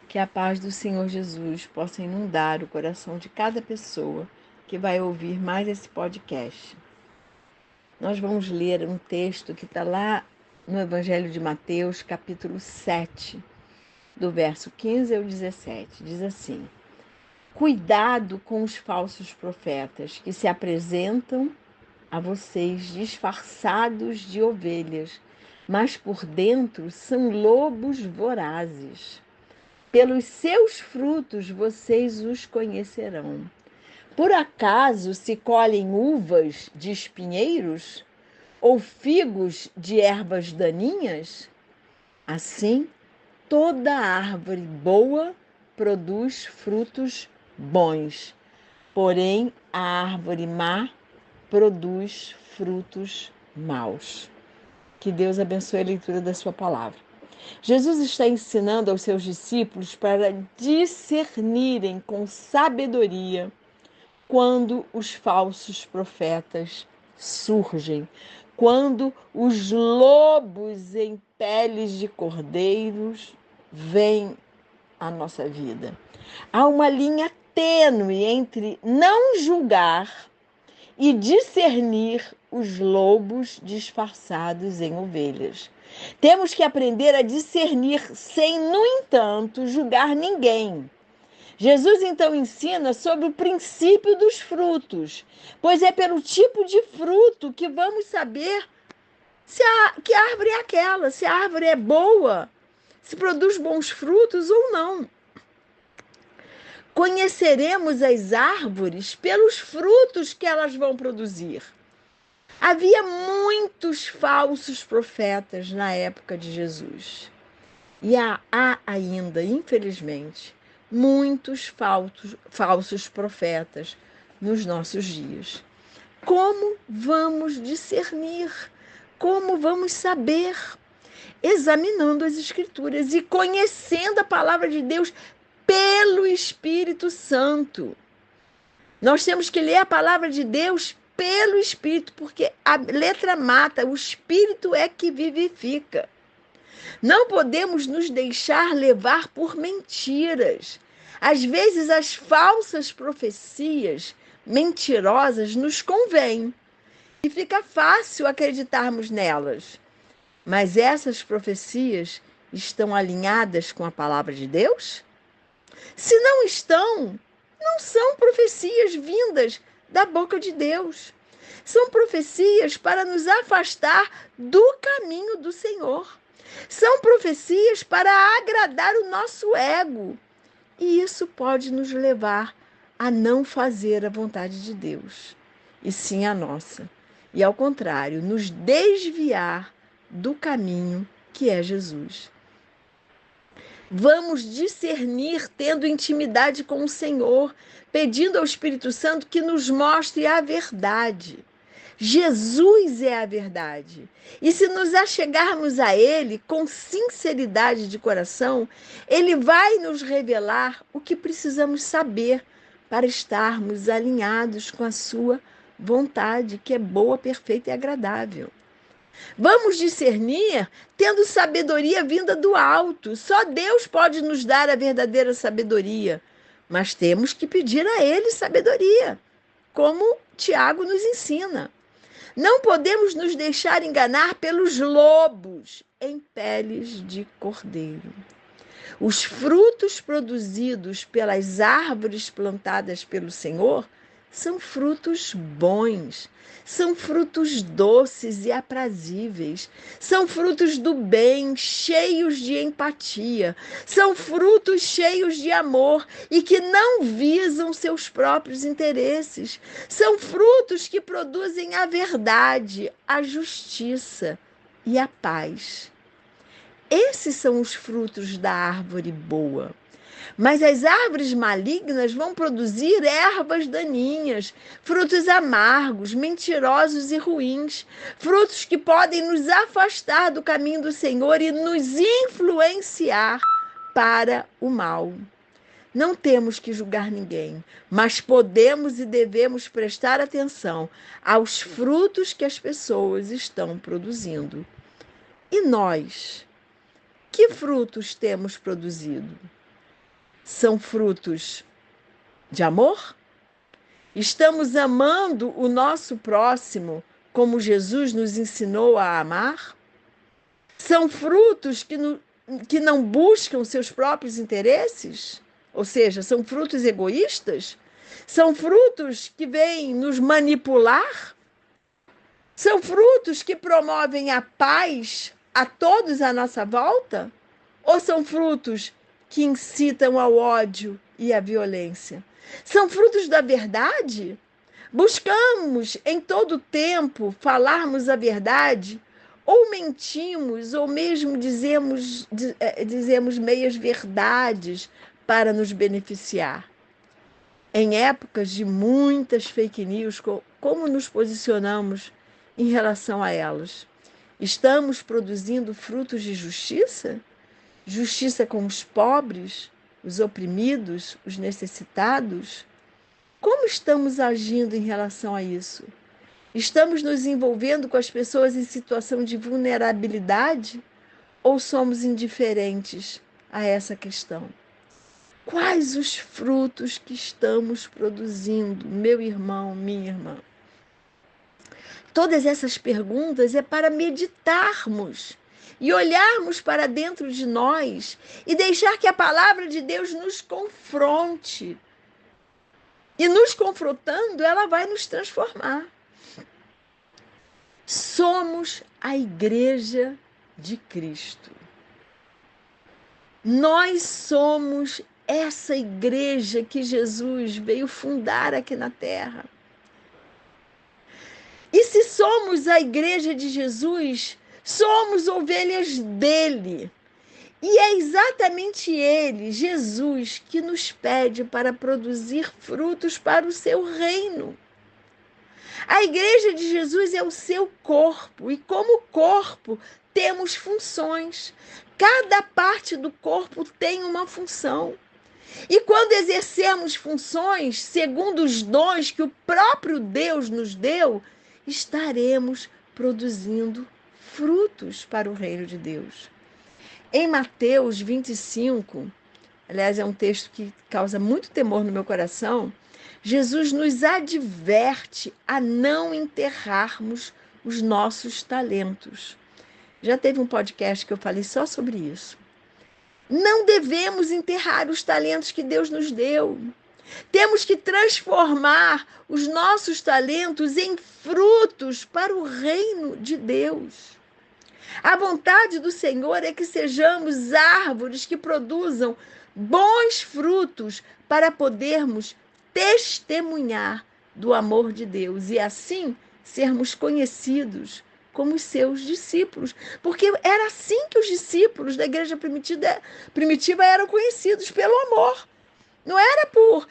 Que a paz do Senhor Jesus possa inundar o coração de cada pessoa que vai ouvir mais esse podcast. Nós vamos ler um texto que está lá no Evangelho de Mateus, capítulo 7, do verso 15 ao 17. Diz assim: Cuidado com os falsos profetas que se apresentam a vocês disfarçados de ovelhas, mas por dentro são lobos vorazes. Pelos seus frutos vocês os conhecerão. Por acaso se colhem uvas de espinheiros ou figos de ervas daninhas? Assim, toda árvore boa produz frutos bons, porém a árvore má produz frutos maus. Que Deus abençoe a leitura da sua palavra. Jesus está ensinando aos seus discípulos para discernirem com sabedoria quando os falsos profetas surgem, quando os lobos em peles de cordeiros vêm à nossa vida. Há uma linha tênue entre não julgar e discernir os lobos disfarçados em ovelhas. Temos que aprender a discernir sem, no entanto, julgar ninguém. Jesus então ensina sobre o princípio dos frutos, pois é pelo tipo de fruto que vamos saber que árvore é aquela, se a árvore é boa, se produz bons frutos ou não. Conheceremos as árvores pelos frutos que elas vão produzir. Havia muitos falsos profetas na época de Jesus. E há ainda, infelizmente, muitos falsos profetas nos nossos dias. Como vamos discernir? Como vamos saber? Examinando as Escrituras e conhecendo a palavra de Deus pelo Espírito Santo. Nós temos que ler a palavra de Deus pelo Espírito, porque a letra mata, o Espírito é que vivifica. Não podemos nos deixar levar por mentiras. Às vezes, as falsas profecias mentirosas nos convêm e fica fácil acreditarmos nelas. Mas essas profecias estão alinhadas com a palavra de Deus? Se não estão, não são profecias vindas da boca de Deus. São profecias para nos afastar do caminho do Senhor. São profecias para agradar o nosso ego. E isso pode nos levar a não fazer a vontade de Deus, e sim a nossa. E, ao contrário, nos desviar do caminho que é Jesus. Vamos discernir tendo intimidade com o Senhor, pedindo ao Espírito Santo que nos mostre a verdade. Jesus é a verdade. E se nos achegarmos a Ele com sinceridade de coração, Ele vai nos revelar o que precisamos saber para estarmos alinhados com a sua vontade, que é boa, perfeita e agradável. Vamos discernir tendo sabedoria vinda do alto. Só Deus pode nos dar a verdadeira sabedoria. Mas temos que pedir a Ele sabedoria, como Tiago nos ensina. Não podemos nos deixar enganar pelos lobos em peles de cordeiro. Os frutos produzidos pelas árvores plantadas pelo Senhor são frutos bons, são frutos doces e aprazíveis, são frutos do bem, cheios de empatia, são frutos cheios de amor e que não visam seus próprios interesses, são frutos que produzem a verdade, a justiça e a paz. Esses são os frutos da árvore boa. Mas as árvores malignas vão produzir ervas daninhas, frutos amargos, mentirosos e ruins, frutos que podem nos afastar do caminho do Senhor e nos influenciar para o mal. Não temos que julgar ninguém, mas podemos e devemos prestar atenção aos frutos que as pessoas estão produzindo. E nós? Que frutos temos produzido? são frutos de amor? Estamos amando o nosso próximo como Jesus nos ensinou a amar? São frutos que não buscam seus próprios interesses? Ou seja, são frutos egoístas? São frutos que vêm nos manipular? São frutos que promovem a paz a todos à nossa volta? Ou são frutos que incitam ao ódio e à violência? São frutos da verdade? Buscamos em todo tempo falarmos a verdade? Ou mentimos, ou mesmo dizemos meias verdades para nos beneficiar? Em épocas de muitas fake news, como nos posicionamos em relação a elas? Estamos produzindo frutos de justiça? Justiça com os pobres, os oprimidos, os necessitados? Como estamos agindo em relação a isso? Estamos nos envolvendo com as pessoas em situação de vulnerabilidade ou somos indiferentes a essa questão? Quais os frutos que estamos produzindo, meu irmão, minha irmã? Todas essas perguntas é para meditarmos e olharmos para dentro de nós e deixar que a palavra de Deus nos confronte. E nos confrontando, ela vai nos transformar. Somos a igreja de Cristo. Nós somos essa igreja que Jesus veio fundar aqui na terra. E se somos a igreja de Jesus, somos ovelhas dele. E é exatamente ele, Jesus, que nos pede para produzir frutos para o seu reino. A igreja de Jesus é o seu corpo, e como corpo temos funções. Cada parte do corpo tem uma função. E quando exercermos funções, segundo os dons que o próprio Deus nos deu, estaremos produzindo frutos para o reino de Deus. Em Mateus 25, aliás, é um texto que causa muito temor no meu coração, Jesus nos adverte a não enterrarmos os nossos talentos. Já teve um podcast que eu falei só sobre isso. Não devemos enterrar os talentos que Deus nos deu. Temos que transformar os nossos talentos em frutos para o reino de Deus. A vontade do Senhor é que sejamos árvores que produzam bons frutos para podermos testemunhar do amor de Deus e assim sermos conhecidos como os seus discípulos. Porque era assim que os discípulos da igreja primitiva eram conhecidos, pelo amor. Não era por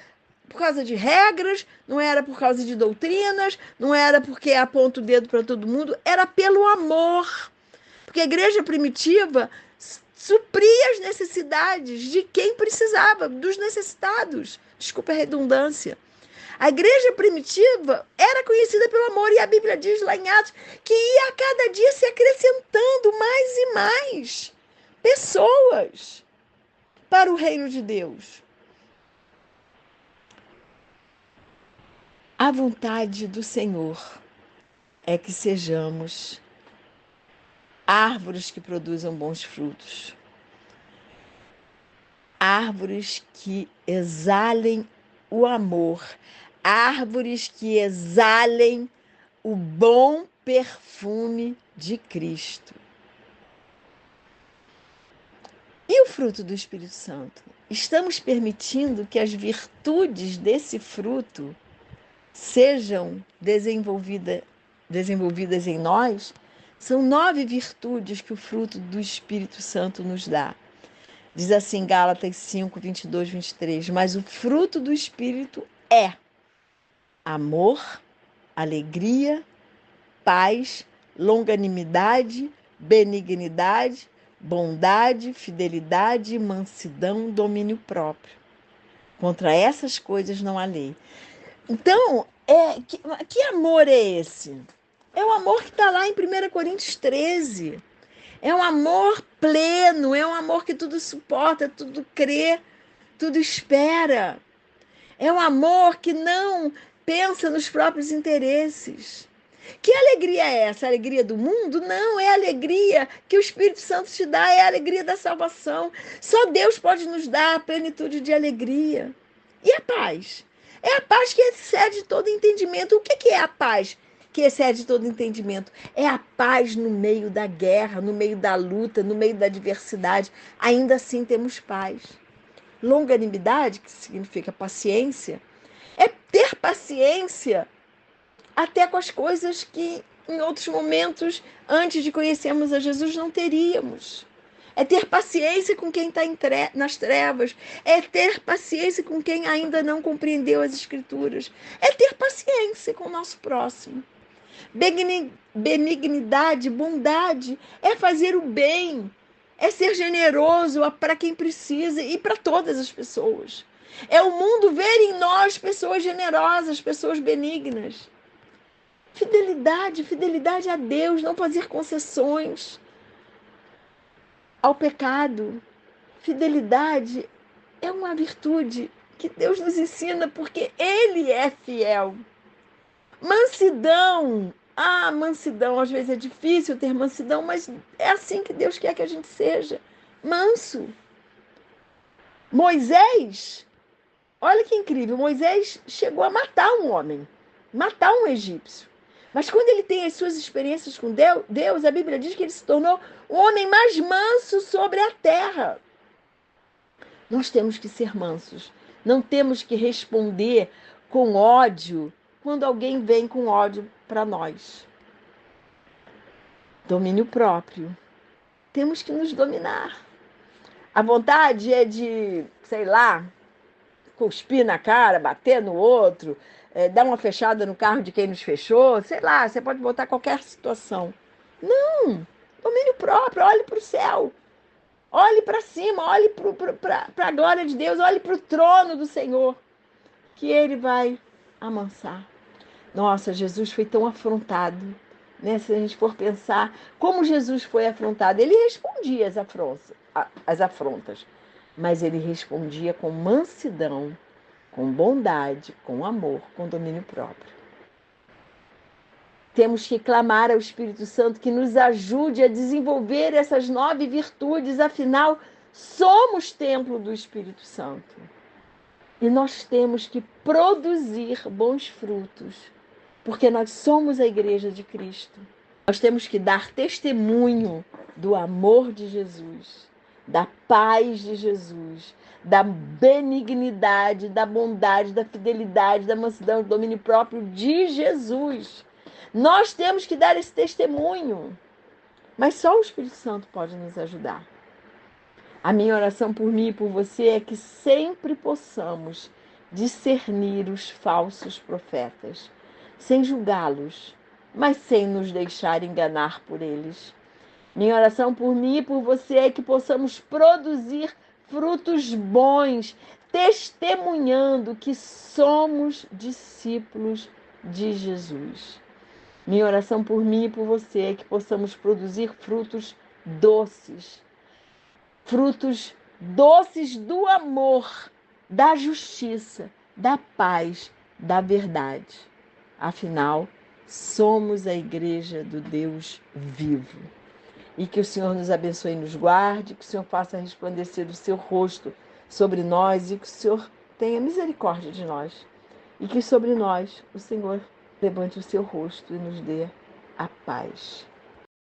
causa de regras, não era por causa de doutrinas, não era porque aponta o dedo para todo mundo, era pelo amor. Porque a igreja primitiva supria as necessidades de quem precisava, dos necessitados. Desculpa a redundância. A igreja primitiva era conhecida pelo amor, e a Bíblia diz lá em Atos que ia a cada dia se acrescentando mais e mais pessoas para o reino de Deus. A vontade do Senhor é que sejamos árvores que produzam bons frutos, árvores que exalem o amor, árvores que exalem o bom perfume de Cristo. E o fruto do Espírito Santo? Estamos permitindo que as virtudes desse fruto sejam desenvolvidas em nós? São 9 virtudes que o fruto do Espírito Santo nos dá. Diz assim, Gálatas 5, 22, 23. Mas o fruto do Espírito é amor, alegria, paz, longanimidade, benignidade, bondade, fidelidade, mansidão, domínio próprio. Contra essas coisas não há lei. Então, que amor é esse? É o amor que está lá em 1 Coríntios 13. É um amor pleno, é um amor que tudo suporta, tudo crê, tudo espera. É um amor que não pensa nos próprios interesses. Que alegria é essa? A alegria do mundo? Não, é a alegria que o Espírito Santo te dá, é a alegria da salvação. Só Deus pode nos dar a plenitude de alegria. E a paz? É a paz que excede todo entendimento. O que é a paz que excede todo entendimento? É a paz no meio da guerra, no meio da luta, no meio da adversidade. Ainda assim temos paz. Longanimidade, que significa paciência, é ter paciência até com as coisas que em outros momentos, antes de conhecermos a Jesus, não teríamos. É ter paciência com quem está nas trevas. É ter paciência com quem ainda não compreendeu as Escrituras. É ter paciência com o nosso próximo. Benignidade, bondade, é fazer o bem. É ser generoso para quem precisa e para todas as pessoas. É o mundo ver em nós pessoas generosas, pessoas benignas. Fidelidade a Deus, não fazer concessões ao pecado. Fidelidade é uma virtude que Deus nos ensina porque Ele é fiel. Mansidão. Mansidão, às vezes é difícil ter mansidão, mas é assim que Deus quer que a gente seja. Manso. Moisés, olha que incrível, Moisés chegou a matar um homem, matar um egípcio. Mas quando ele tem as suas experiências com Deus, a Bíblia diz que ele se tornou o homem mais manso sobre a terra. Nós temos que ser mansos. Não temos que responder com ódio quando alguém vem com ódio para nós. Domínio próprio. Temos que nos dominar. A vontade é de, sei lá, cuspir na cara, bater no outro, dar uma fechada no carro de quem nos fechou, sei lá, você pode botar qualquer situação. Não! Domínio próprio, olhe para o céu. Olhe para cima, olhe para a glória de Deus, olhe para o trono do Senhor, que Ele vai amansar. Nossa, Jesus foi tão afrontado, né? Se a gente for pensar como Jesus foi afrontado, Ele respondia às afrontas, mas Ele respondia com mansidão, com bondade, com amor, com domínio próprio. Temos que clamar ao Espírito Santo que nos ajude a desenvolver essas 9 virtudes, afinal, somos templo do Espírito Santo. E nós temos que produzir bons frutos, porque nós somos a igreja de Cristo. Nós temos que dar testemunho do amor de Jesus, da paz de Jesus, da benignidade, da bondade, da fidelidade, da mansidão, do domínio próprio de Jesus. Nós temos que dar esse testemunho, mas só o Espírito Santo pode nos ajudar. A minha oração por mim e por você é que sempre possamos discernir os falsos profetas, sem julgá-los, mas sem nos deixar enganar por eles. Minha oração por mim e por você é que possamos produzir frutos bons, testemunhando que somos discípulos de Jesus. Minha oração por mim e por você é que possamos produzir frutos doces do amor, da justiça, da paz, da verdade. Afinal, somos a igreja do Deus vivo. E que o Senhor nos abençoe e nos guarde, que o Senhor faça resplandecer o seu rosto sobre nós e que o Senhor tenha misericórdia de nós. E que sobre nós o Senhor levante o seu rosto e nos dê a paz.